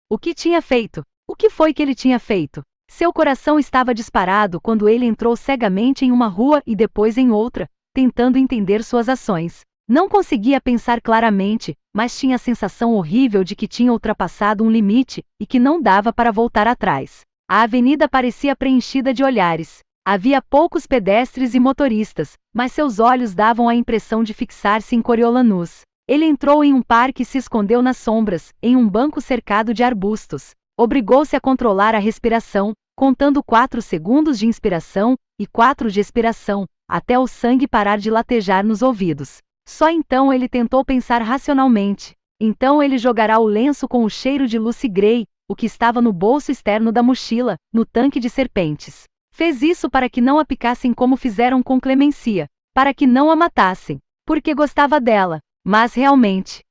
O que tinha feito? O que foi que ele tinha feito? Seu coração estava disparado quando ele entrou cegamente em uma rua e depois em outra, tentando entender suas ações. Não conseguia pensar claramente, mas tinha a sensação horrível de que tinha ultrapassado um limite e que não dava para voltar atrás. A avenida parecia preenchida de olhares. Havia poucos pedestres e motoristas, mas seus olhos davam a impressão de fixar-se em Coriolanus. Ele entrou em um parque e se escondeu nas sombras, em um banco cercado de arbustos. Obrigou-se a controlar a respiração, contando 4 segundos de inspiração e 4 de expiração, até o sangue parar de latejar nos ouvidos. Só então ele tentou pensar racionalmente. Então ele jogará o lenço com o cheiro de Lucy Gray, o que estava no bolso externo da mochila, no tanque de serpentes. Fez isso para que não a picassem como fizeram com Clemencia, para que não a matassem, porque gostava dela, mas realmente.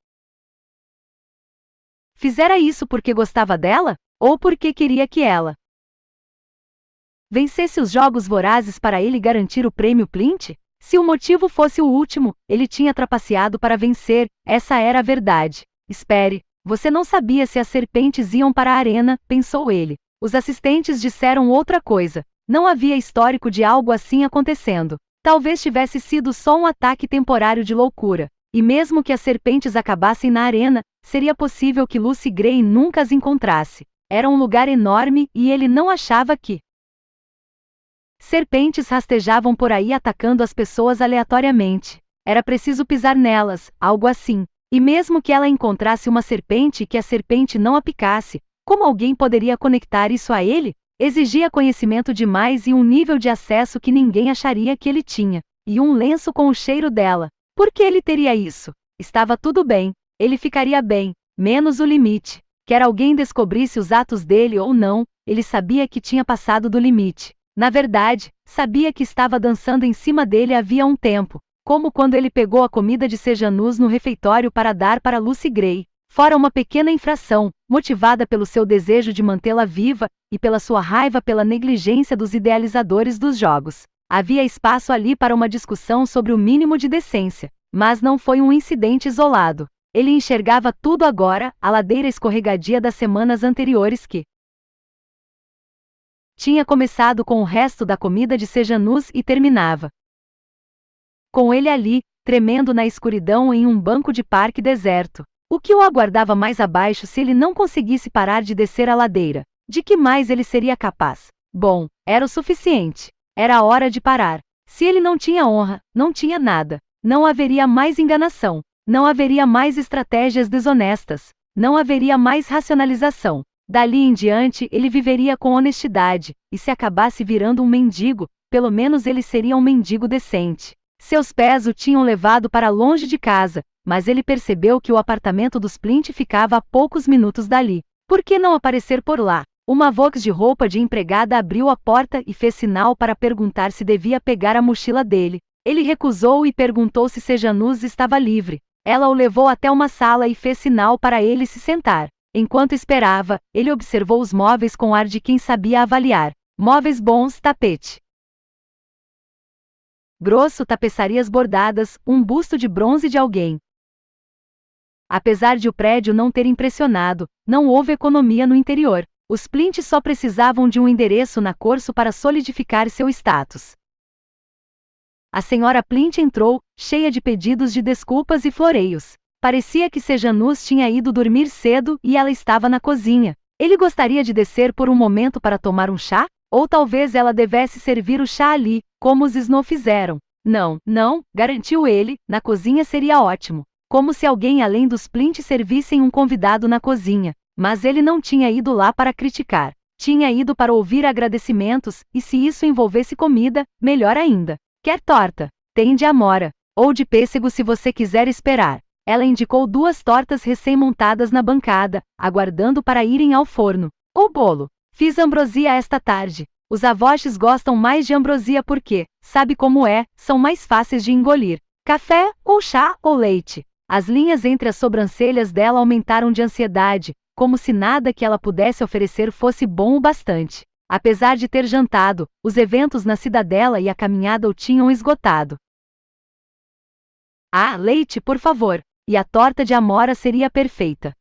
Fizera isso porque gostava dela? Ou porque queria que ela vencesse os jogos vorazes para ele garantir o prêmio Plint? Se o motivo fosse o último, ele tinha trapaceado para vencer, essa era a verdade. Espere, você não sabia se as serpentes iam para a arena, pensou ele. Os assistentes disseram outra coisa. Não havia histórico de algo assim acontecendo. Talvez tivesse sido só um ataque temporário de loucura. E mesmo que as serpentes acabassem na arena, seria possível que Lucy Gray nunca as encontrasse. Era um lugar enorme e ele não achava que serpentes rastejavam por aí atacando as pessoas aleatoriamente. Era preciso pisar nelas, algo assim. E mesmo que ela encontrasse uma serpente e que a serpente não a picasse, como alguém poderia conectar isso a ele? Exigia conhecimento demais e um nível de acesso que ninguém acharia que ele tinha. E um lenço com o cheiro dela. Por que ele teria isso? Estava tudo bem. Ele ficaria bem, menos o limite. Quer alguém descobrisse os atos dele ou não, ele sabia que tinha passado do limite. Na verdade, sabia que estava dançando em cima dele havia um tempo, como quando ele pegou a comida de Sejanus no refeitório para dar para Lucy Gray. Fora uma pequena infração, motivada pelo seu desejo de mantê-la viva, e pela sua raiva pela negligência dos idealizadores dos jogos. Havia espaço ali para uma discussão sobre o mínimo de decência, mas não foi um incidente isolado. Ele enxergava tudo agora, a ladeira escorregadia das semanas anteriores que tinha começado com o resto da comida de Sejanus e terminava com ele ali, tremendo na escuridão em um banco de parque deserto. O que o aguardava mais abaixo se ele não conseguisse parar de descer a ladeira? De que mais ele seria capaz? Bom, era o suficiente. Era a hora de parar. Se ele não tinha honra, não tinha nada. Não haveria mais enganação. Não haveria mais estratégias desonestas. Não haveria mais racionalização. Dali em diante ele viveria com honestidade, e se acabasse virando um mendigo, pelo menos ele seria um mendigo decente. Seus pés o tinham levado para longe de casa, mas ele percebeu que o apartamento dos Plint ficava a poucos minutos dali. Por que não aparecer por lá? Uma Vox de roupa de empregada abriu a porta e fez sinal para perguntar se devia pegar a mochila dele. Ele recusou e perguntou se Sejanus estava livre. Ela o levou até uma sala e fez sinal para ele se sentar. Enquanto esperava, ele observou os móveis com ar de quem sabia avaliar. Móveis bons, tapete grosso, tapeçarias bordadas, um busto de bronze de alguém. Apesar de o prédio não ter impressionado, não houve economia no interior. Os Plint só precisavam de um endereço na Corso para solidificar seu status. A senhora Plint entrou, cheia de pedidos de desculpas e floreios. Parecia que Sejanus tinha ido dormir cedo e ela estava na cozinha. Ele gostaria de descer por um momento para tomar um chá? Ou talvez ela devesse servir o chá ali, como os Snow fizeram. Não, garantiu ele, na cozinha seria ótimo. Como se alguém além dos Plint servissem um convidado na cozinha. Mas ele não tinha ido lá para criticar. Tinha ido para ouvir agradecimentos, e se isso envolvesse comida, melhor ainda. Quer torta? Tem de amora. Ou de pêssego se você quiser esperar. Ela indicou 2 tortas recém-montadas na bancada, aguardando para irem ao forno. Ou bolo. Fiz ambrosia esta tarde. Os avoches gostam mais de ambrosia porque, sabe como é, são mais fáceis de engolir. Café, ou chá, ou leite. As linhas entre as sobrancelhas dela aumentaram de ansiedade, como se nada que ela pudesse oferecer fosse bom o bastante. Apesar de ter jantado, os eventos na cidadela e a caminhada o tinham esgotado. Ah, leite, por favor. E a torta de amora seria perfeita.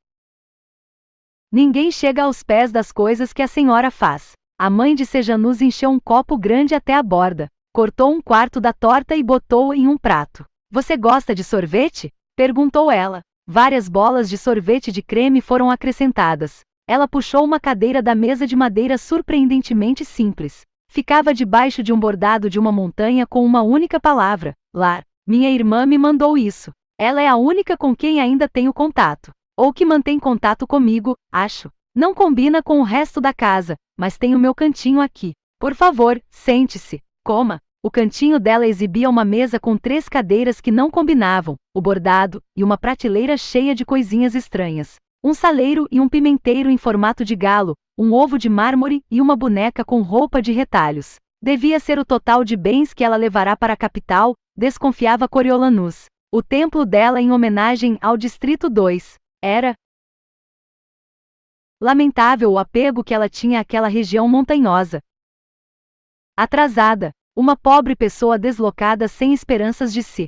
Ninguém chega aos pés das coisas que a senhora faz. A mãe de Sejanus encheu um copo grande até a borda, cortou um quarto da torta e botou-o em um prato. Você gosta de sorvete? Perguntou ela. Várias bolas de sorvete de creme foram acrescentadas. Ela puxou uma cadeira da mesa de madeira surpreendentemente simples. Ficava debaixo de um bordado de uma montanha com uma única palavra: lar. Minha irmã me mandou isso. Ela é a única com quem ainda tenho contato. Ou que mantém contato comigo, acho. Não combina com o resto da casa, mas tem o meu cantinho aqui. Por favor, sente-se, coma. O cantinho dela exibia uma mesa com 3 cadeiras que não combinavam, o bordado, e uma prateleira cheia de coisinhas estranhas. Um saleiro e um pimenteiro em formato de galo, um ovo de mármore e uma boneca com roupa de retalhos. Devia ser o total de bens que ela levará para a capital, desconfiava Coriolanus. O templo dela em homenagem ao Distrito 2. Era lamentável o apego que ela tinha àquela região montanhosa. Atrasada, uma pobre pessoa deslocada sem esperanças de se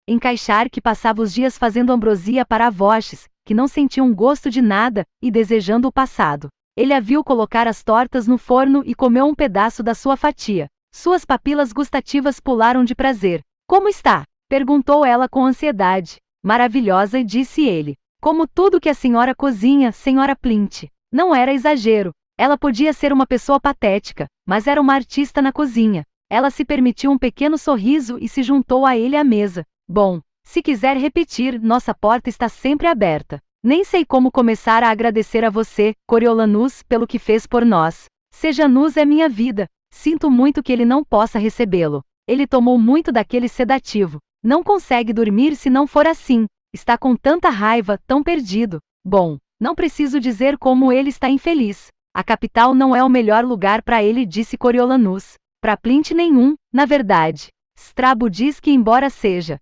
encaixar, que passava os dias fazendo ambrosia para avoches, que não sentiam gosto de nada, e desejando o passado. Ele a viu colocar as tortas no forno e comeu um pedaço da sua fatia. Suas papilas gustativas pularam de prazer. Como está? Perguntou ela com ansiedade. Maravilhosa, disse ele. Como tudo que a senhora cozinha, senhora Plint. Não era exagero. Ela podia ser uma pessoa patética, mas era uma artista na cozinha. Ela se permitiu um pequeno sorriso e se juntou a ele à mesa. Bom, se quiser repetir, nossa porta está sempre aberta. Nem sei como começar a agradecer a você, Coriolanus, pelo que fez por nós. Sejanus é minha vida. Sinto muito que ele não possa recebê-lo. Ele tomou muito daquele sedativo. Não consegue dormir se não for assim. Está com tanta raiva, tão perdido. Bom, não preciso dizer como ele está infeliz. A capital não é o melhor lugar para ele, disse Coriolanus. Para Plint nenhum, na verdade. Strabo diz que embora seja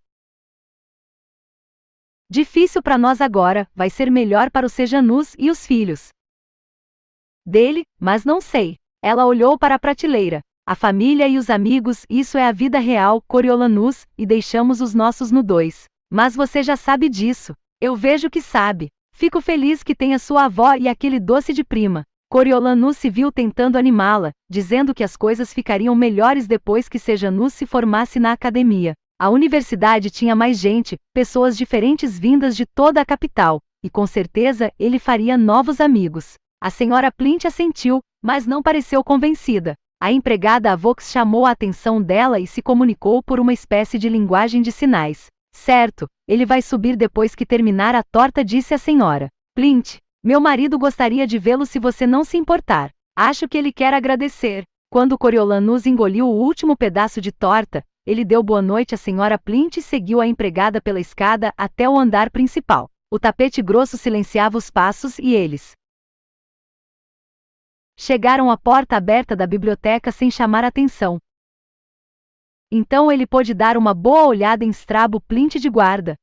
difícil para nós agora, vai ser melhor para o Sejanus e os filhos dele, mas não sei. Ela olhou para a prateleira. A família e os amigos, isso é a vida real, Coriolanus, e deixamos os nossos no 2. Mas você já sabe disso. Eu vejo que sabe. Fico feliz que tenha sua avó e aquele doce de prima. Coriolanus se viu tentando animá-la, dizendo que as coisas ficariam melhores depois que Sejanus se formasse na academia. A universidade tinha mais gente, pessoas diferentes vindas de toda a capital, e com certeza ele faria novos amigos. A senhora Plint assentiu, mas não pareceu convencida. A empregada Avox chamou a atenção dela e se comunicou por uma espécie de linguagem de sinais. Certo, ele vai subir depois que terminar a torta, disse a senhora Plint. Meu marido gostaria de vê-lo se você não se importar. Acho que ele quer agradecer. Quando Coriolanus engoliu o último pedaço de torta, ele deu boa noite à senhora Plint e seguiu a empregada pela escada até o andar principal. O tapete grosso silenciava os passos e eles chegaram à porta aberta da biblioteca sem chamar atenção. Então ele pôde dar uma boa olhada em Strabo Plint de guarda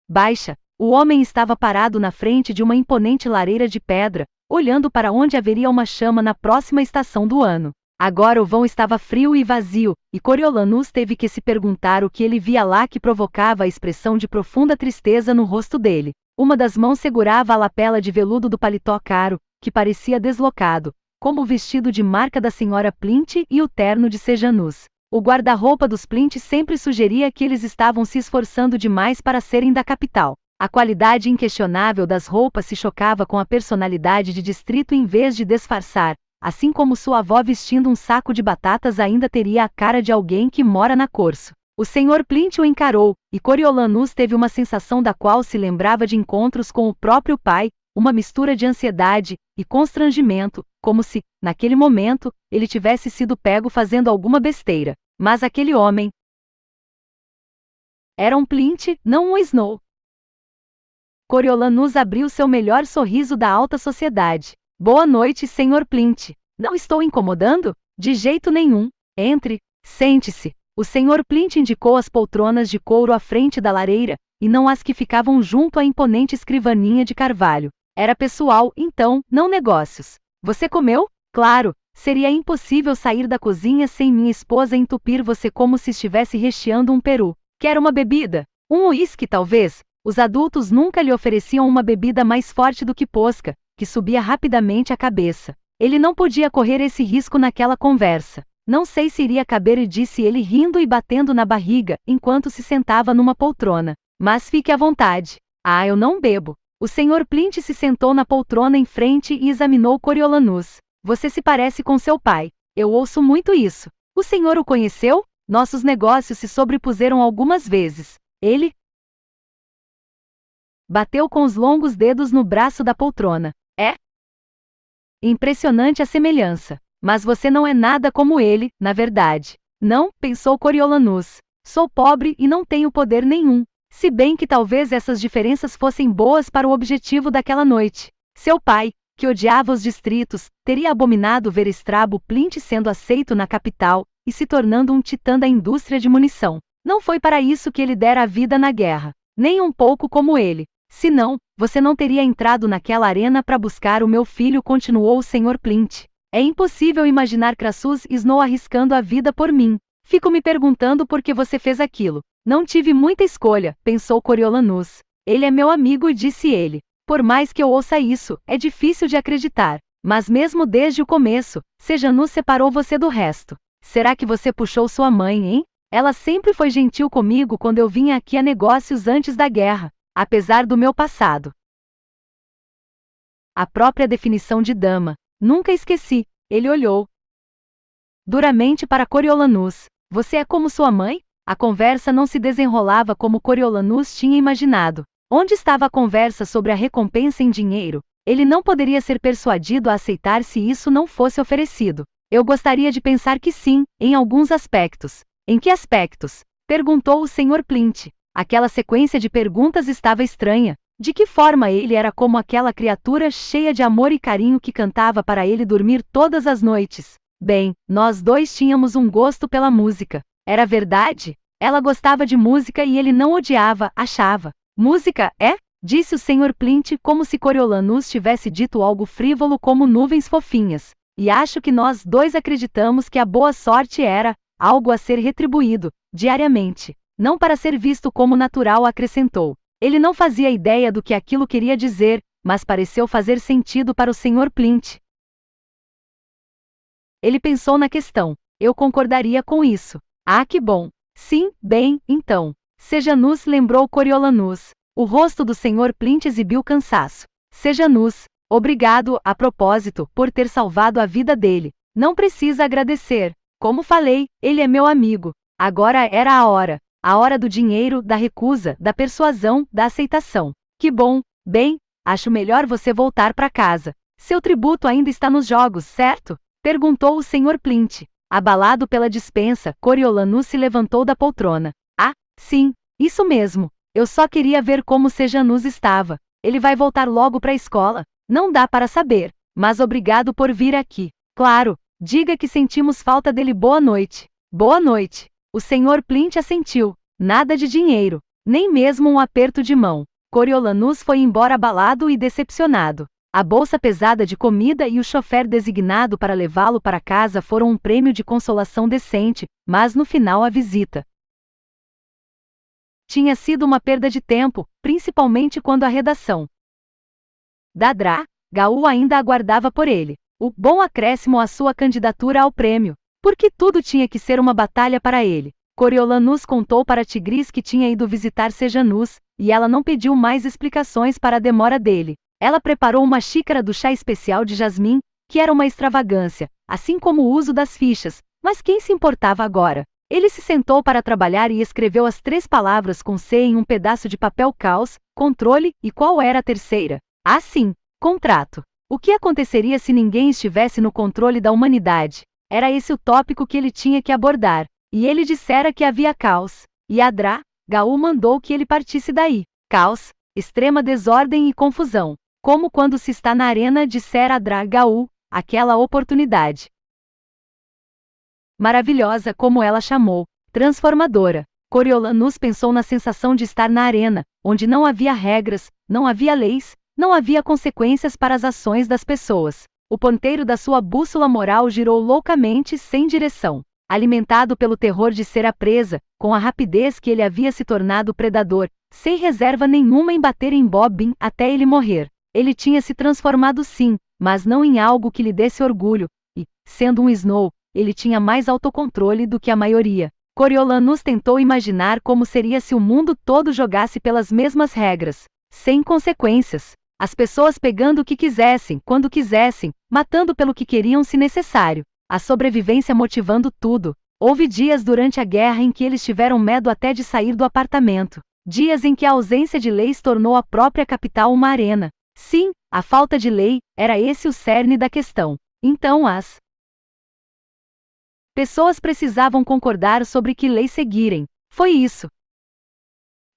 baixa. O homem estava parado na frente de uma imponente lareira de pedra, olhando para onde haveria uma chama na próxima estação do ano. Agora o vão estava frio e vazio, e Coriolanus teve que se perguntar o que ele via lá que provocava a expressão de profunda tristeza no rosto dele. Uma das mãos segurava a lapela de veludo do paletó caro, que parecia deslocado, como o vestido de marca da senhora Plint e o terno de Sejanus. O guarda-roupa dos Plint sempre sugeria que eles estavam se esforçando demais para serem da capital. A qualidade inquestionável das roupas se chocava com a personalidade de distrito em vez de disfarçar, assim como sua avó vestindo um saco de batatas ainda teria a cara de alguém que mora na Corso. O Sr. Plint o encarou, e Coriolanus teve uma sensação da qual se lembrava de encontros com o próprio pai, uma mistura de ansiedade e constrangimento, como se, naquele momento, ele tivesse sido pego fazendo alguma besteira. Mas aquele homem era um Plint, não um Snow. Coriolanus abriu seu melhor sorriso da alta sociedade. Boa noite, Sr. Plint. Não estou incomodando? De jeito nenhum. Entre, sente-se. O Sr. Plint indicou as poltronas de couro à frente da lareira, e não as que ficavam junto à imponente escrivaninha de carvalho. Era pessoal, então, não negócios. Você comeu? Claro, seria impossível sair da cozinha sem minha esposa entupir você como se estivesse recheando um peru. Quer uma bebida? Um uísque talvez? Os adultos nunca lhe ofereciam uma bebida mais forte do que Posca, que subia rapidamente a cabeça. Ele não podia correr esse risco naquela conversa. Não sei se iria caber, disse ele rindo e batendo na barriga, enquanto se sentava numa poltrona. Mas fique à vontade. Ah, eu não bebo. O Sr. Plint se sentou na poltrona em frente e examinou Coriolanus. Você se parece com seu pai. Eu ouço muito isso. O senhor o conheceu? Nossos negócios se sobrepuseram algumas vezes. Ele bateu com os longos dedos no braço da poltrona. É impressionante a semelhança. Mas você não é nada como ele, na verdade. Não, pensou Coriolanus. Sou pobre e não tenho poder nenhum. Se bem que talvez essas diferenças fossem boas para o objetivo daquela noite. Seu pai, que odiava os distritos, teria abominado ver Strabo Plint sendo aceito na capital e se tornando um titã da indústria de munição. Não foi para isso que ele dera a vida na guerra. Nem um pouco como ele. Senão, você não teria entrado naquela arena para buscar o meu filho, continuou o Sr. Plint. É impossível imaginar Crassus Snow arriscando a vida por mim. Fico me perguntando por que você fez aquilo. Não tive muita escolha, pensou Coriolanus. Ele é meu amigo, disse ele. Por mais que eu ouça isso, é difícil de acreditar. Mas mesmo desde o começo, Sejanus separou você do resto. Será que você puxou sua mãe, hein? Ela sempre foi gentil comigo quando eu vinha aqui a negócios antes da guerra, apesar do meu passado. A própria definição de dama. Nunca esqueci. Ele olhou duramente para Coriolanus. Você é como sua mãe? A conversa não se desenrolava como Coriolanus tinha imaginado. Onde estava a conversa sobre a recompensa em dinheiro? Ele não poderia ser persuadido a aceitar se isso não fosse oferecido. Eu gostaria de pensar que sim, em alguns aspectos. Em que aspectos? Perguntou o Sr. Plint. Aquela sequência de perguntas estava estranha. De que forma ele era como aquela criatura cheia de amor e carinho que cantava para ele dormir todas as noites? Bem, nós dois tínhamos um gosto pela música. Era verdade? Ela gostava de música e ele não odiava, achava. Música, é? Disse o Sr. Plint como se Coriolanus tivesse dito algo frívolo como nuvens fofinhas. E acho que nós dois acreditamos que a boa sorte era algo a ser retribuído, diariamente. Não para ser visto como natural, acrescentou. Ele não fazia ideia do que aquilo queria dizer, mas pareceu fazer sentido para o Sr. Plint. Ele pensou na questão. Eu concordaria com isso. Ah, que bom. Sim, bem, então. Sejanus, lembrou Coriolanus. O rosto do Sr. Plint exibiu cansaço. Sejanus, obrigado, a propósito, por ter salvado a vida dele. Não precisa agradecer. Como falei, ele é meu amigo. Agora era a hora. A hora do dinheiro, da recusa, da persuasão, da aceitação. Que bom. Bem, acho melhor você voltar para casa. Seu tributo ainda está nos jogos, certo? Perguntou o Sr. Plint. Abalado pela dispensa, Coriolanus se levantou da poltrona. Ah, sim, isso mesmo. Eu só queria ver como Sejanus estava. Ele vai voltar logo para a escola? Não dá para saber. Mas obrigado por vir aqui. Claro, diga que sentimos falta dele. Boa noite. Boa noite. O Sr. Plint assentiu. Nada de dinheiro. Nem mesmo um aperto de mão. Coriolanus foi embora abalado e decepcionado. A bolsa pesada de comida e o chofer designado para levá-lo para casa foram um prêmio de consolação decente, mas no final a visita tinha sido uma perda de tempo, principalmente quando a redação da DRA-GAU ainda aguardava por ele. O bom acréscimo à sua candidatura ao prêmio. Porque tudo tinha que ser uma batalha para ele. Coriolanus contou para Tigris que tinha ido visitar Sejanus, e ela não pediu mais explicações para a demora dele. Ela preparou uma xícara do chá especial de jasmim, que era uma extravagância, assim como o uso das fichas, mas quem se importava agora? Ele se sentou para trabalhar e escreveu as 3 palavras com C em um pedaço de papel caos, controle, e qual era a terceira? Ah, sim, contrato. O que aconteceria se ninguém estivesse no controle da humanidade? Era esse o tópico que ele tinha que abordar. E ele dissera que havia caos. E a DRA-GAU mandou que ele partisse daí. Caos, extrema desordem e confusão. Como quando se está na arena, dissera a DRA-GAU, aquela oportunidade maravilhosa, como ela chamou, transformadora. Coriolanus pensou na sensação de estar na arena, onde não havia regras, não havia leis, não havia consequências para as ações das pessoas. O ponteiro da sua bússola moral girou loucamente, sem direção. Alimentado pelo terror de ser a presa, com a rapidez que ele havia se tornado predador, sem reserva nenhuma em bater em Bobbin até ele morrer. Ele tinha se transformado sim, mas não em algo que lhe desse orgulho, e, sendo um Snow, ele tinha mais autocontrole do que a maioria. Coriolanus tentou imaginar como seria se o mundo todo jogasse pelas mesmas regras, sem consequências. As pessoas pegando o que quisessem, quando quisessem, matando pelo que queriam se necessário. A sobrevivência motivando tudo. Houve dias durante a guerra em que eles tiveram medo até de sair do apartamento. Dias em que a ausência de leis tornou a própria capital uma arena. Sim, a falta de lei, era esse o cerne da questão. Então as pessoas precisavam concordar sobre que lei seguirem. Foi isso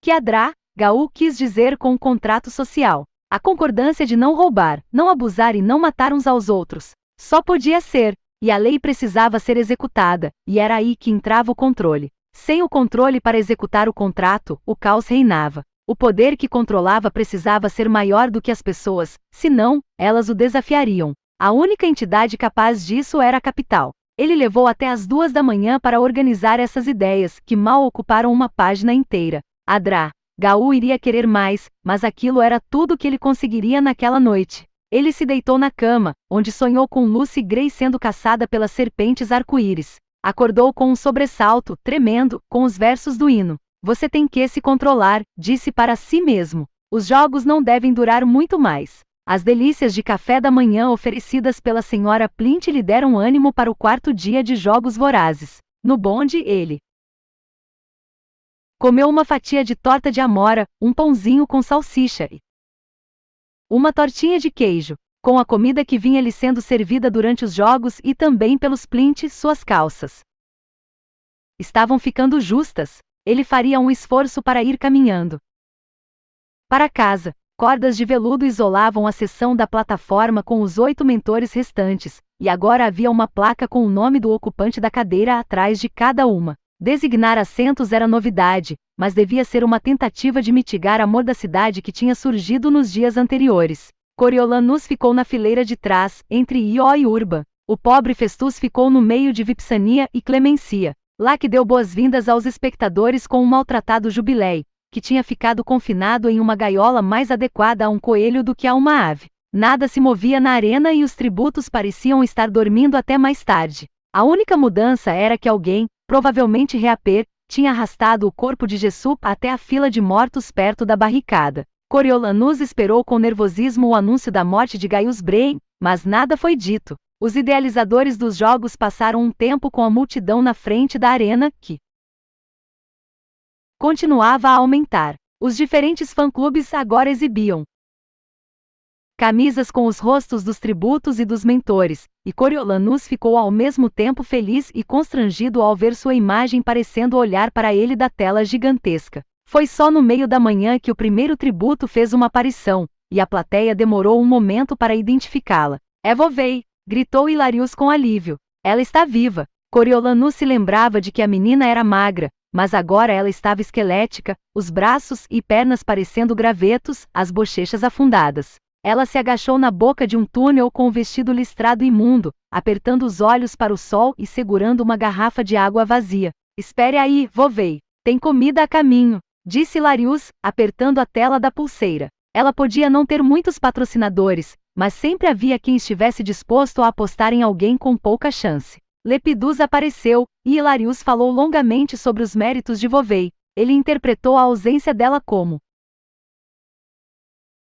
que Adra-Gaú quis dizer com o contrato social. A concordância de não roubar, não abusar e não matar uns aos outros. Só podia ser, e a lei precisava ser executada, e era aí que entrava o controle. Sem o controle para executar o contrato, o caos reinava. O poder que controlava precisava ser maior do que as pessoas, senão, elas o desafiariam. A única entidade capaz disso era a capital. Ele levou até as 2 da manhã para organizar essas ideias, que mal ocuparam uma página inteira. Adra-Gaú iria querer mais, mas aquilo era tudo que ele conseguiria naquela noite. Ele se deitou na cama, onde sonhou com Lucy Gray sendo caçada pelas serpentes arco-íris. Acordou com um sobressalto, tremendo, com os versos do hino. Você tem que se controlar, disse para si mesmo. Os jogos não devem durar muito mais. As delícias de café da manhã oferecidas pela senhora Plint lhe deram ânimo para o 4º dia de jogos vorazes. No bonde, ele comeu uma fatia de torta de amora, um pãozinho com salsicha e uma tortinha de queijo. Com a comida que vinha lhe sendo servida durante os jogos e também pelos Plint, suas calças estavam ficando justas. Ele faria um esforço para ir caminhando para casa. Cordas de veludo isolavam a seção da plataforma com os 8 mentores restantes, e agora havia uma placa com o nome do ocupante da cadeira atrás de cada uma. Designar assentos era novidade, mas devia ser uma tentativa de mitigar a mordacidade que tinha surgido nos dias anteriores. Coriolanus ficou na fileira de trás, entre Io e Urban. O pobre Festus ficou no meio de Vipsania e Clemencia. Laque deu boas-vindas aos espectadores com um maltratado Jubilei, que tinha ficado confinado em uma gaiola mais adequada a um coelho do que a uma ave. Nada se movia na arena e os tributos pareciam estar dormindo até mais tarde. A única mudança era que alguém, provavelmente Reaper, tinha arrastado o corpo de Jessup até a fila de mortos perto da barricada. Coriolanus esperou com nervosismo o anúncio da morte de Gaius Brain, mas nada foi dito. Os idealizadores dos jogos passaram um tempo com a multidão na frente da arena, que continuava a aumentar. Os diferentes fã-clubes agora exibiam camisas com os rostos dos tributos e dos mentores, e Coriolanus ficou ao mesmo tempo feliz e constrangido ao ver sua imagem parecendo olhar para ele da tela gigantesca. Foi só no meio da manhã que o primeiro tributo fez uma aparição, e a plateia demorou um momento para identificá-la. É Vovei! Gritou Hilarius com alívio. Ela está viva. Coriolanus se lembrava de que a menina era magra, mas agora ela estava esquelética, os braços e pernas parecendo gravetos, as bochechas afundadas. Ela se agachou na boca de um túnel com o vestido listrado imundo, apertando os olhos para o sol e segurando uma garrafa de água vazia. Espere aí, Vovei. Tem comida a caminho, disse Hilarius, apertando a tela da pulseira. Ela podia não ter muitos patrocinadores, mas sempre havia quem estivesse disposto a apostar em alguém com pouca chance. Lepidus apareceu, e Hilarius falou longamente sobre os méritos de Vovei. Ele interpretou a ausência dela como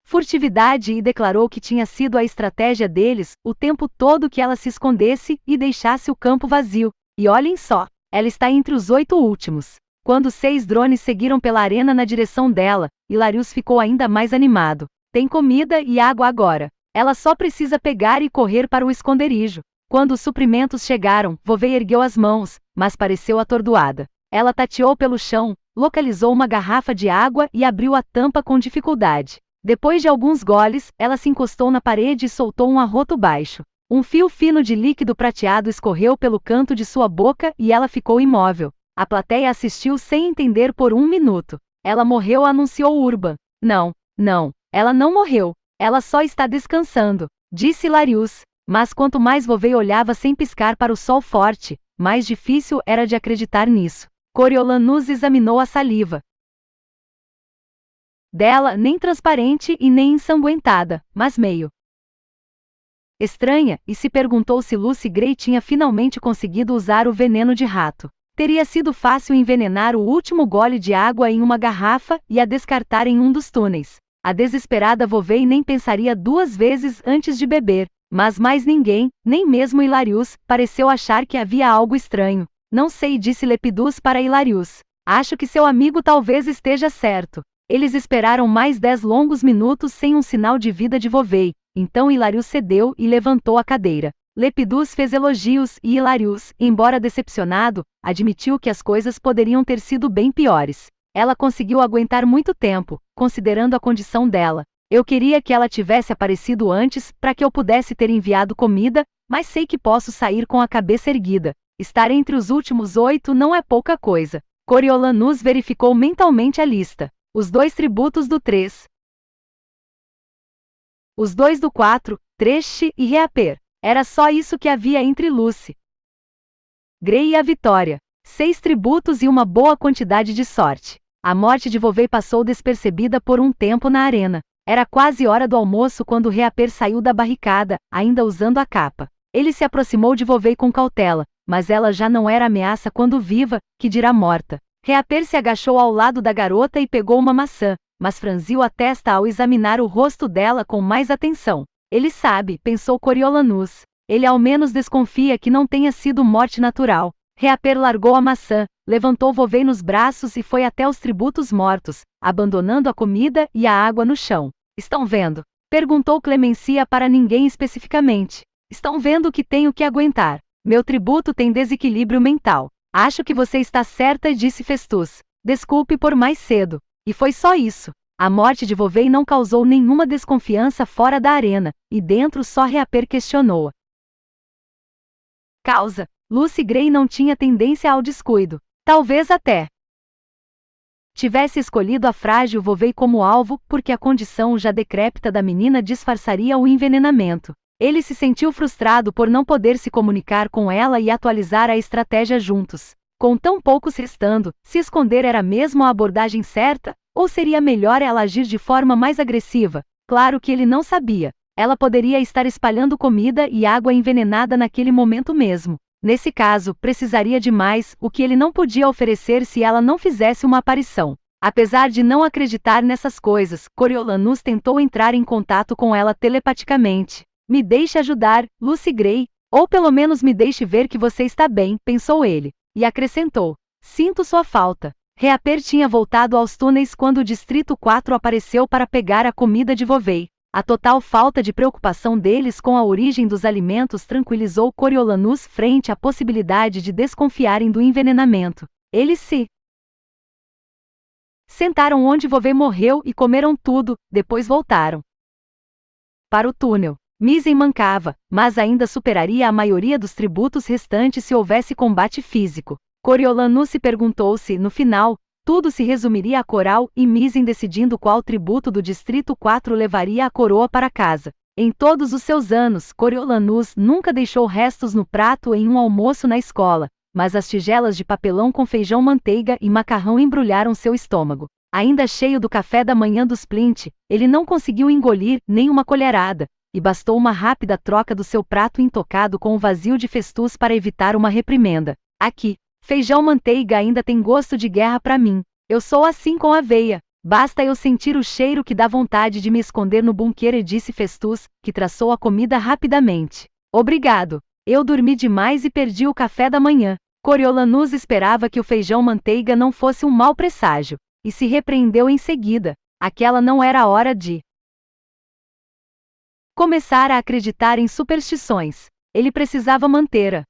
furtividade e declarou que tinha sido a estratégia deles, o tempo todo, que ela se escondesse e deixasse o campo vazio. E olhem só, ela está entre os 8 últimos. Quando 6 drones seguiram pela arena na direção dela, Hilarius ficou ainda mais animado. Tem comida e água agora. Ela só precisa pegar e correr para o esconderijo. Quando os suprimentos chegaram, Vovei ergueu as mãos, mas pareceu atordoada. Ela tateou pelo chão, localizou uma garrafa de água e abriu a tampa com dificuldade. Depois de alguns goles, ela se encostou na parede e soltou um arroto baixo. Um fio fino de líquido prateado escorreu pelo canto de sua boca e ela ficou imóvel. A plateia assistiu sem entender por um minuto. Ela morreu, anunciou Urban. Não, ela não morreu. Ela só está descansando, disse Hilarius. Mas quanto mais Vovei olhava sem piscar para o sol forte, mais difícil era de acreditar nisso. Coriolanus examinou a saliva. dela, nem transparente e nem ensanguentada, mas meio estranha, e se perguntou se Lucy Gray tinha finalmente conseguido usar o veneno de rato. Teria sido fácil envenenar o último gole de água em uma garrafa e a descartar em um dos túneis. A desesperada Vovey nem pensaria duas vezes antes de beber, mas mais ninguém, nem mesmo Hilarius, pareceu achar que havia algo estranho. Não sei, disse Lepidus para Hilarius. Acho que seu amigo talvez esteja certo. Eles esperaram mais 10 longos minutos sem um sinal de vida de Vovey. Então Hilarius cedeu e levantou a cadeira. Lepidus fez elogios e Hilarius, embora decepcionado, admitiu que as coisas poderiam ter sido bem piores. Ela conseguiu aguentar muito tempo, considerando a condição dela. Eu queria que ela tivesse aparecido antes para que eu pudesse ter enviado comida, mas sei que posso sair com a cabeça erguida. Estar entre os últimos 8 não é pouca coisa. Coriolanus verificou mentalmente a lista. Os 2 tributos do 3. Os 2 do 4, Tresh e Reaper. Era só isso que havia entre Lucy Gray e a vitória. 6 tributos e uma boa quantidade de sorte. A morte de Vovey passou despercebida por um tempo na arena. Era quase hora do almoço quando Reaper saiu da barricada, ainda usando a capa. Ele se aproximou de Vovey com cautela, mas ela já não era ameaça quando viva, que dirá morta. Reaper se agachou ao lado da garota e pegou uma maçã, mas franziu a testa ao examinar o rosto dela com mais atenção. Ele sabe, pensou Coriolanus. Ele ao menos desconfia que não tenha sido morte natural. Reaper largou a maçã, levantou Vovey nos braços e foi até os tributos mortos, abandonando a comida e a água no chão. Estão vendo? Perguntou Clemencia para ninguém especificamente. Estão vendo que tenho que aguentar. Meu tributo tem desequilíbrio mental. Acho que você está certa, disse Festus. Desculpe por mais cedo. E foi só isso. A morte de Vovey não causou nenhuma desconfiança fora da arena, e dentro só Reaper questionou-a. Causa. Lucy Gray não tinha tendência ao descuido. Talvez até tivesse escolhido a frágil Vovey como alvo, porque a condição já decrépita da menina disfarçaria o envenenamento. Ele se sentiu frustrado por não poder se comunicar com ela e atualizar a estratégia juntos. Com tão poucos restando, se esconder era mesmo a abordagem certa, ou seria melhor ela agir de forma mais agressiva? Claro que ele não sabia. Ela poderia estar espalhando comida e água envenenada naquele momento mesmo. Nesse caso, precisaria de mais, o que ele não podia oferecer se ela não fizesse uma aparição. Apesar de não acreditar nessas coisas, Coriolanus tentou entrar em contato com ela telepaticamente. Me deixe ajudar, Lucy Gray, ou pelo menos me deixe ver que você está bem, pensou ele. E acrescentou: sinto sua falta. Reaper tinha voltado aos túneis quando o Distrito 4 apareceu para pegar a comida de Vovey. A total falta de preocupação deles com a origem dos alimentos tranquilizou Coriolanus frente à possibilidade de desconfiarem do envenenamento. Eles se sentaram onde Vovey morreu e comeram tudo, depois voltaram para o túnel. Misen mancava, mas ainda superaria a maioria dos tributos restantes se houvesse combate físico. Coriolanus se perguntou se, no final, tudo se resumiria a Coral e Misen decidindo qual tributo do Distrito 4 levaria a coroa para casa. Em todos os seus anos, Coriolanus nunca deixou restos no prato em um almoço na escola, mas as tigelas de papelão com feijão, manteiga e macarrão embrulharam seu estômago. Ainda cheio do café da manhã dos Plint, ele não conseguiu engolir nem uma colherada, e bastou uma rápida troca do seu prato intocado com o vazio de Festus para evitar uma reprimenda. Aqui, feijão-manteiga ainda tem gosto de guerra para mim. Eu sou assim com aveia. Basta eu sentir o cheiro que dá vontade de me esconder no bunker, disse Festus, que traçou a comida rapidamente. Obrigado. Eu dormi demais e perdi o café da manhã. Coriolanus esperava que o feijão-manteiga não fosse um mau presságio, e se repreendeu em seguida. Aquela não era a hora de começar a acreditar em superstições. Ele precisava manter a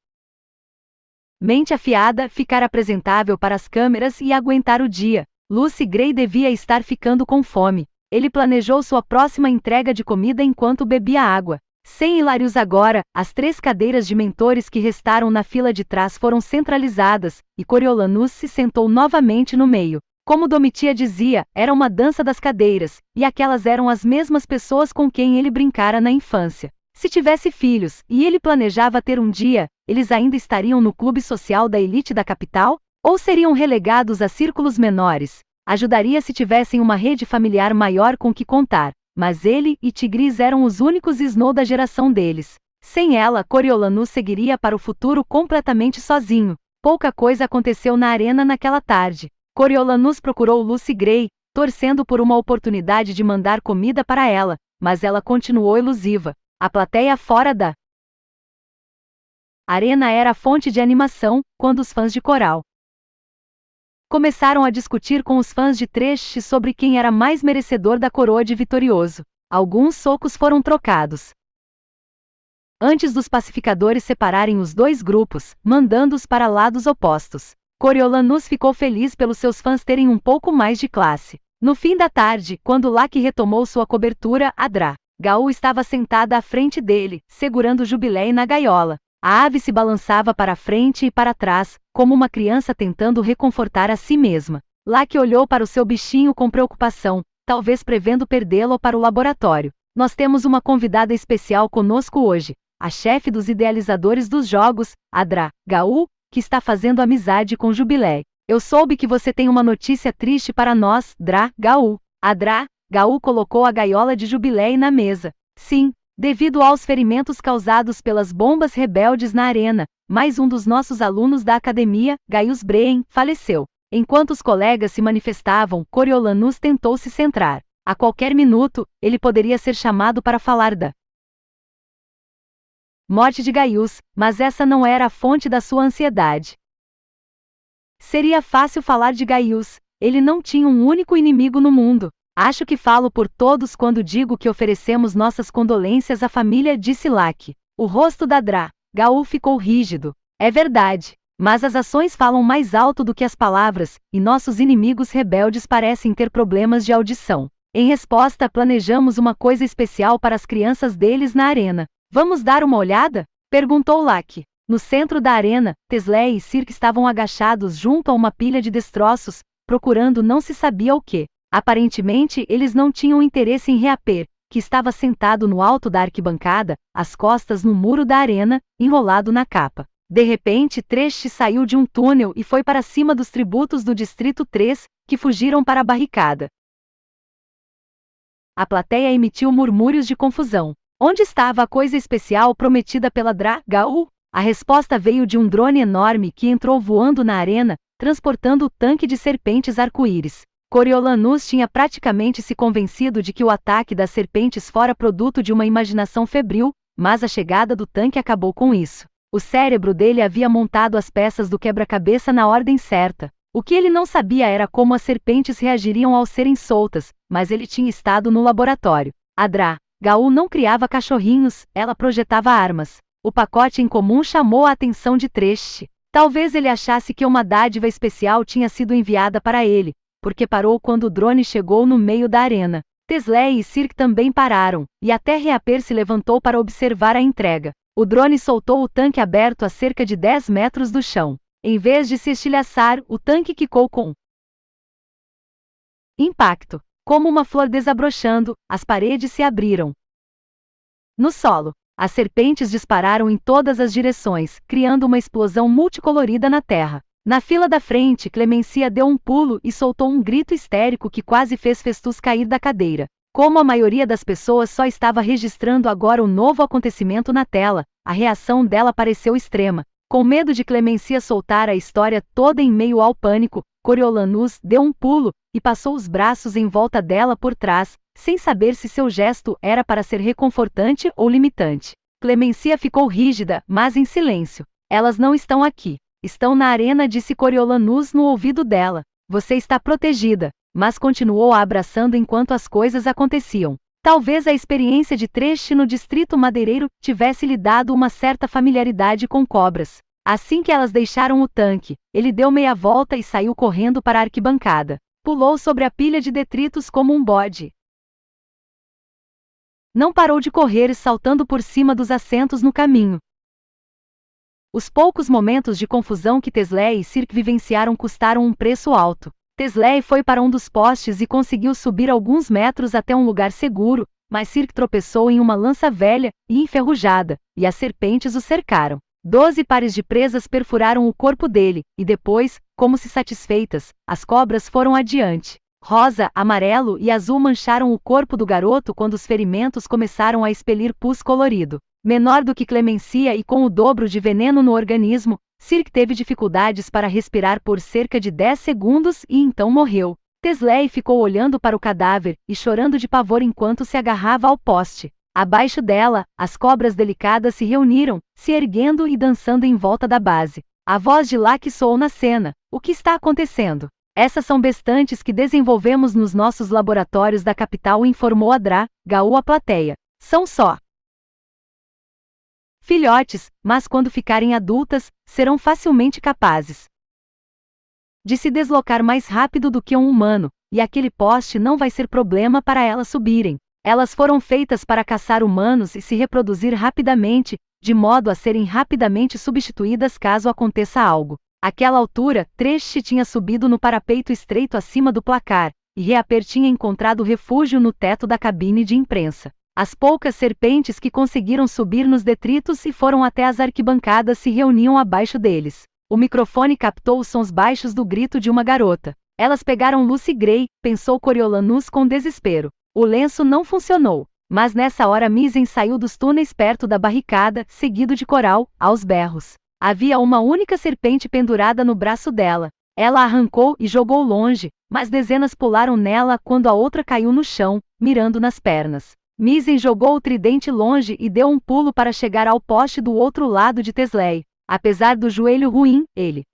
mente afiada, ficar apresentável para as câmeras e aguentar o dia. Lucy Gray devia estar ficando com fome. Ele planejou sua próxima entrega de comida enquanto bebia água. Sem Hilarius agora, as 3 cadeiras de mentores que restaram na fila de trás foram centralizadas, e Coriolanus se sentou novamente no meio. Como Domitia dizia, era uma dança das cadeiras, e aquelas eram as mesmas pessoas com quem ele brincara na infância. Se tivesse filhos, e ele planejava ter um dia, eles ainda estariam no clube social da elite da capital? Ou seriam relegados a círculos menores? Ajudaria se tivessem uma rede familiar maior com que contar, mas ele e Tigris eram os únicos Snow da geração deles. Sem ela, Coriolanus seguiria para o futuro completamente sozinho. Pouca coisa aconteceu na arena naquela tarde. Coriolanus procurou Lucy Gray, torcendo por uma oportunidade de mandar comida para ela, mas ela continuou elusiva. A plateia fora da arena era a fonte de animação, quando os fãs de Coral começaram a discutir com os fãs de Thresh sobre quem era mais merecedor da coroa de vitorioso. Alguns socos foram trocados antes dos pacificadores separarem os dois grupos, mandando-os para lados opostos. Coriolanus ficou feliz pelos seus fãs terem um pouco mais de classe. No fim da tarde, quando Laki retomou sua cobertura, Adra Gaul estava sentada à frente dele, segurando Jubilee na gaiola. A ave se balançava para frente e para trás, como uma criança tentando reconfortar a si mesma. Laki olhou para o seu bichinho com preocupação, talvez prevendo perdê-lo para o laboratório. Nós temos uma convidada especial conosco hoje, a chefe dos idealizadores dos jogos, Adra Gaul, que está fazendo amizade com Jubilee. Eu soube que você tem uma notícia triste para nós, Dra Gaul. Adra Gaul colocou a gaiola de Jubilee na mesa. Sim, devido aos ferimentos causados pelas bombas rebeldes na arena, mais um dos nossos alunos da academia, Gaius Breen, faleceu. Enquanto os colegas se manifestavam, Coriolanus tentou se centrar. A qualquer minuto, ele poderia ser chamado para falar da morte de Gaius, mas essa não era a fonte da sua ansiedade. Seria fácil falar de Gaius, ele não tinha um único inimigo no mundo. Acho que falo por todos quando digo que oferecemos nossas condolências à família, disse Laki. O rosto da Dra Gaul ficou rígido. É verdade, mas as ações falam mais alto do que as palavras, e nossos inimigos rebeldes parecem ter problemas de audição. Em resposta, planejamos uma coisa especial para as crianças deles na arena. Vamos dar uma olhada? Perguntou Laki. No centro da arena, Tesley e Cirque estavam agachados junto a uma pilha de destroços, procurando não se sabia o que. Aparentemente, eles não tinham interesse em Reaper, que estava sentado no alto da arquibancada, as costas no muro da arena, enrolado na capa. De repente, Thresh saiu de um túnel e foi para cima dos tributos do Distrito 3, que fugiram para a barricada. A plateia emitiu murmúrios de confusão. Onde estava a coisa especial prometida pela Dra Gaul? A resposta veio de um drone enorme que entrou voando na arena, transportando o tanque de serpentes arco-íris. Coriolanus tinha praticamente se convencido de que o ataque das serpentes fora produto de uma imaginação febril, mas a chegada do tanque acabou com isso. O cérebro dele havia montado as peças do quebra-cabeça na ordem certa. O que ele não sabia era como as serpentes reagiriam ao serem soltas, mas ele tinha estado no laboratório. A Dra Gaul não criava cachorrinhos, ela projetava armas. O pacote em comum chamou a atenção de Thresh. Talvez ele achasse que uma dádiva especial tinha sido enviada para ele, porque parou quando o drone chegou no meio da arena. Tesley e Cirque também pararam, e até Reaper se levantou para observar a entrega. O drone soltou o tanque aberto a cerca de 10 metros do chão. Em vez de se estilhaçar, o tanque quicou com impacto. Como uma flor desabrochando, as paredes se abriram. No solo, as serpentes dispararam em todas as direções, criando uma explosão multicolorida na terra. Na fila da frente, Clemencia deu um pulo e soltou um grito histérico que quase fez Festus cair da cadeira. Como a maioria das pessoas só estava registrando agora o novo acontecimento na tela, a reação dela pareceu extrema. Com medo de Clemencia soltar a história toda em meio ao pânico, Coriolanus deu um pulo e passou os braços em volta dela por trás, sem saber se seu gesto era para ser reconfortante ou limitante. Clemencia ficou rígida, mas em silêncio. Elas não estão aqui. Estão na arena, disse Coriolanus no ouvido dela. Você está protegida. Mas continuou a abraçando enquanto as coisas aconteciam. Talvez a experiência de Thresh no distrito madeireiro tivesse lhe dado uma certa familiaridade com cobras. Assim que elas deixaram o tanque, ele deu meia volta e saiu correndo para a arquibancada. Pulou sobre a pilha de detritos como um bode. Não parou de correr, saltando por cima dos assentos no caminho. Os poucos momentos de confusão que Tesley e Cirque vivenciaram custaram um preço alto. Tesley foi para um dos postes e conseguiu subir alguns metros até um lugar seguro, mas Cirque tropeçou em uma lança velha e enferrujada, e as serpentes o cercaram. 12 pares de presas perfuraram o corpo dele, e depois, como se satisfeitas, as cobras foram adiante. Rosa, amarelo e azul mancharam o corpo do garoto quando os ferimentos começaram a expelir pus colorido. Menor do que Clemencia e com o dobro de veneno no organismo, Circe teve dificuldades para respirar por cerca de 10 segundos e então morreu. Tesley ficou olhando para o cadáver e chorando de pavor enquanto se agarrava ao poste. Abaixo dela, as cobras delicadas se reuniram, se erguendo e dançando em volta da base. A voz de Locke soou na cena. O que está acontecendo? Essas são bestantes que desenvolvemos nos nossos laboratórios da capital, informou Adra, Gaú à plateia. São só filhotes, mas quando ficarem adultas, serão facilmente capazes de se deslocar mais rápido do que um humano, e aquele poste não vai ser problema para elas subirem. Elas foram feitas para caçar humanos e se reproduzir rapidamente, de modo a serem rapidamente substituídas caso aconteça algo. Àquela altura, Tresh tinha subido no parapeito estreito acima do placar, e Reaper tinha encontrado refúgio no teto da cabine de imprensa. As poucas serpentes que conseguiram subir nos detritos e foram até as arquibancadas se reuniam abaixo deles. O microfone captou os sons baixos do grito de uma garota. Elas pegaram Lucy Gray, pensou Coriolanus com desespero. O lenço não funcionou, mas nessa hora Misen saiu dos túneis perto da barricada, seguido de Coral, aos berros. Havia uma única serpente pendurada no braço dela. Ela arrancou e jogou longe, mas dezenas pularam nela quando a outra caiu no chão, mirando nas pernas. Misen jogou o tridente longe e deu um pulo para chegar ao poste do outro lado de Tesley. Apesar do joelho ruim, ele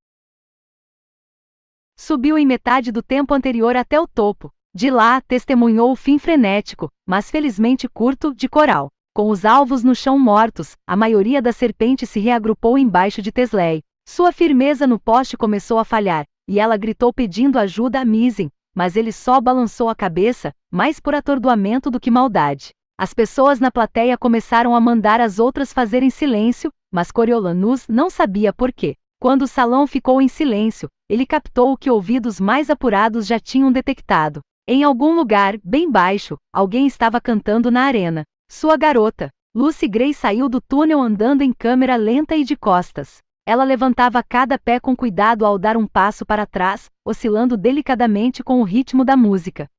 subiu em metade do tempo anterior até o topo. De lá, testemunhou o fim frenético, mas felizmente curto, de Coral. Com os alvos no chão mortos, a maioria das serpentes se reagrupou embaixo de Tesley. Sua firmeza no poste começou a falhar, e ela gritou pedindo ajuda a Misen, mas ele só balançou a cabeça, mais por atordoamento do que maldade. As pessoas na plateia começaram a mandar as outras fazerem silêncio, mas Coriolanus não sabia por quê. Quando o salão ficou em silêncio, ele captou o que ouvidos mais apurados já tinham detectado. Em algum lugar, bem baixo, alguém estava cantando na arena. Sua garota. Lucy Gray saiu do túnel andando em câmera lenta e de costas. Ela levantava cada pé com cuidado ao dar um passo para trás, oscilando delicadamente com o ritmo da música.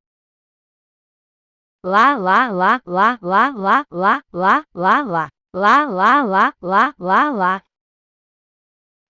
Lá, lá, lá, lá, lá, lá, lá, lá, lá, lá, lá, lá, lá, lá, lá, lá.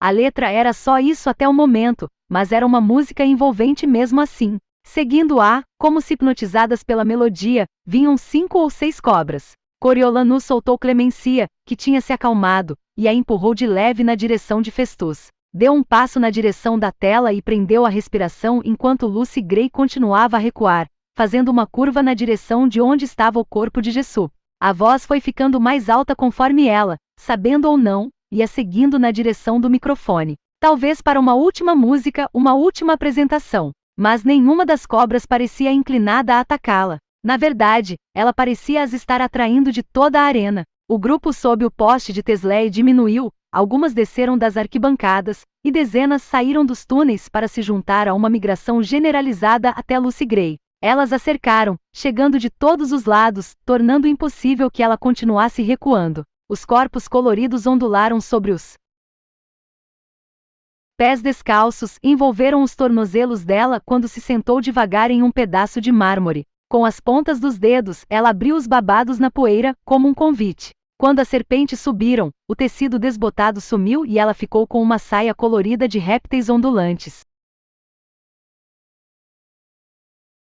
A letra era só isso até o momento, mas era uma música envolvente mesmo assim. Seguindo-a, como se hipnotizadas pela melodia, vinham 5 ou 6 cobras. Coriolanus soltou Clemencia, que tinha se acalmado, e a empurrou de leve na direção de Festus. Deu um passo na direção da tela e prendeu a respiração enquanto Lucy Gray continuava a recuar, fazendo uma curva na direção de onde estava o corpo de Jessup. A voz foi ficando mais alta conforme ela, sabendo ou não, ia seguindo na direção do microfone. Talvez para uma última música, uma última apresentação. Mas nenhuma das cobras parecia inclinada a atacá-la. Na verdade, ela parecia as estar atraindo de toda a arena. O grupo sob o poste de Tesley diminuiu, algumas desceram das arquibancadas, e dezenas saíram dos túneis para se juntar a uma migração generalizada até Lucy Gray. Elas a cercaram, chegando de todos os lados, tornando impossível que ela continuasse recuando. Os corpos coloridos ondularam sobre os pés descalços, envolveram os tornozelos dela quando se sentou devagar em um pedaço de mármore. Com as pontas dos dedos, ela abriu os babados na poeira, como um convite. Quando as serpentes subiram, o tecido desbotado sumiu e ela ficou com uma saia colorida de répteis ondulantes.